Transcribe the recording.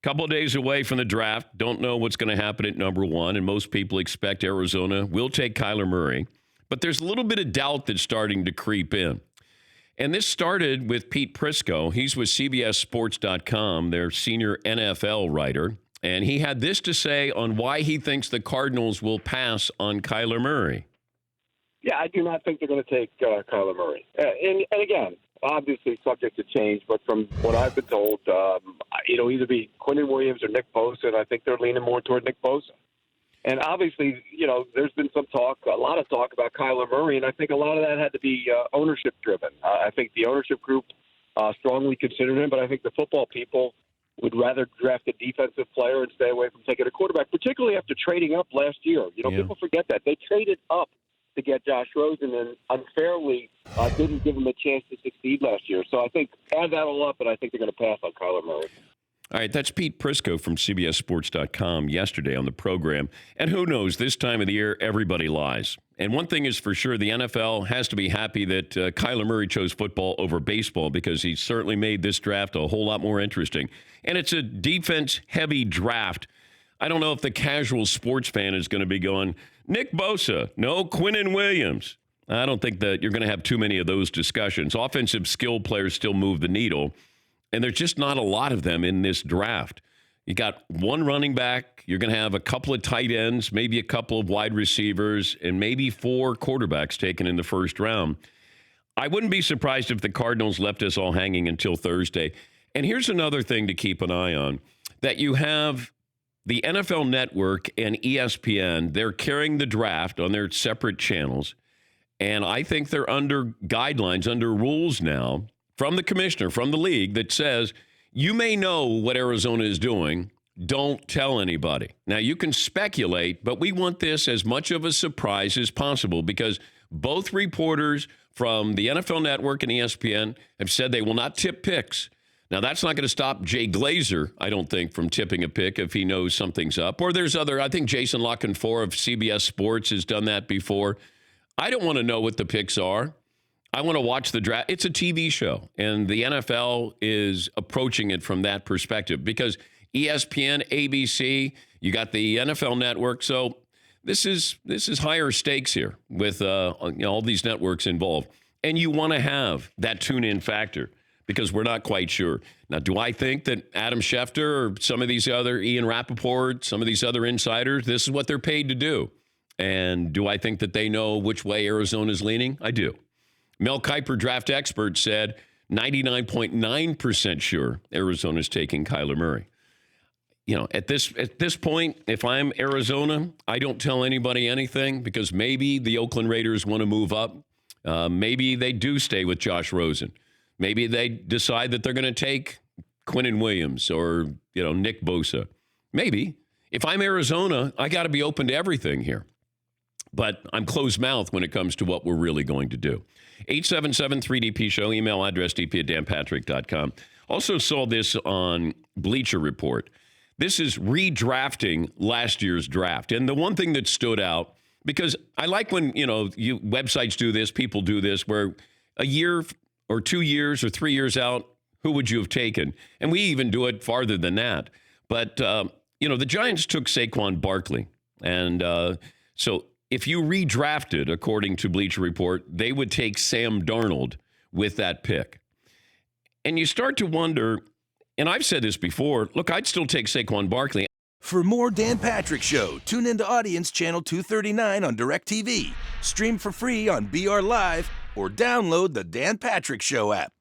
Couple of days away from the draft. Don't know what's going to happen at number one, and most people expect Arizona will take Kyler Murray. But there's a little bit of doubt that's starting to creep in. And this started with Pete Prisco. He's with CBSSports.com, their senior NFL writer. And he had this to say on why he thinks the Cardinals will pass on Kyler Murray. Yeah, I do not think they're going to take Kyler Murray. And again, obviously subject to change, but from what I've been told, it'll either be Quinnen Williams or Nick Bosa, and I think they're leaning more toward Nick Bosa. And obviously, there's been a lot of talk about Kyler Murray, and I think a lot of that had to be ownership-driven. I think the ownership group strongly considered him, but I think the football people would rather draft a defensive player and stay away from taking a quarterback, particularly after trading up last year. People forget that. They traded up to get Josh Rosen and unfairly didn't give him a chance to succeed last year. So I think add that all up, and I think they're going to pass on Kyler Murray. All right, that's Pete Prisco from CBSSports.com yesterday on the program. And who knows, this time of the year, everybody lies. And one thing is for sure, the NFL has to be happy that Kyler Murray chose football over baseball because he certainly made this draft a whole lot more interesting. And it's a defense-heavy draft. I don't know if the casual sports fan is going to be going, Nick Bosa, no Quinnen Williams. I don't think that you're going to have too many of those discussions. Offensive skill players still move the needle. And there's just not a lot of them in this draft. You got one running back. You're going to have a couple of tight ends, maybe a couple of wide receivers, and maybe 4 quarterbacks taken in the first round. I wouldn't be surprised if the Cardinals left us all hanging until Thursday. And here's another thing to keep an eye on, that you have the NFL Network and ESPN. They're carrying the draft on their separate channels. And I think they're under guidelines, under rules now, from the commissioner, from the league, that says you may know what Arizona is doing. Don't tell anybody. Now, you can speculate, but we want this as much of a surprise as possible because both reporters from the NFL Network and ESPN have said they will not tip picks. Now, that's not going to stop Jay Glazer, I don't think, from tipping a pick if he knows something's up. Or there's I think Jason Lockenfor of CBS Sports has done that before. I don't want to know what the picks are. I want to watch the draft. It's a TV show, and the NFL is approaching it from that perspective because ESPN, ABC, you got the NFL Network. So this is higher stakes here with all these networks involved. And you want to have that tune-in factor because we're not quite sure. Now, do I think that Adam Schefter or some of these other, Ian Rappaport, some of these other insiders, this is what they're paid to do? And do I think that they know which way Arizona's leaning? I do. Mel Kiper, draft expert, said 99.9% sure Arizona's taking Kyler Murray. At this point, if I'm Arizona, I don't tell anybody anything because maybe the Oakland Raiders want to move up. Maybe they do stay with Josh Rosen. Maybe they decide that they're going to take Quinnen Williams or, Nick Bosa. Maybe. If I'm Arizona, I got to be open to everything here. But I'm closed-mouthed when it comes to what we're really going to do. 877-3DP Show, email address dp@danpatrick.com. Also saw this on Bleacher Report. This is redrafting last year's draft. And the one thing that stood out, because I like when, websites do this, people do this, where a year or 2 years or 3 years out, who would you have taken? And we even do it farther than that. But, the Giants took Saquon Barkley. And so if you redrafted, according to Bleacher Report, they would take Sam Darnold with that pick. And you start to wonder, and I've said this before, look, I'd still take Saquon Barkley. For more Dan Patrick Show, tune into Audience Channel 239 on DirecTV. Stream for free on BR Live or download the Dan Patrick Show app.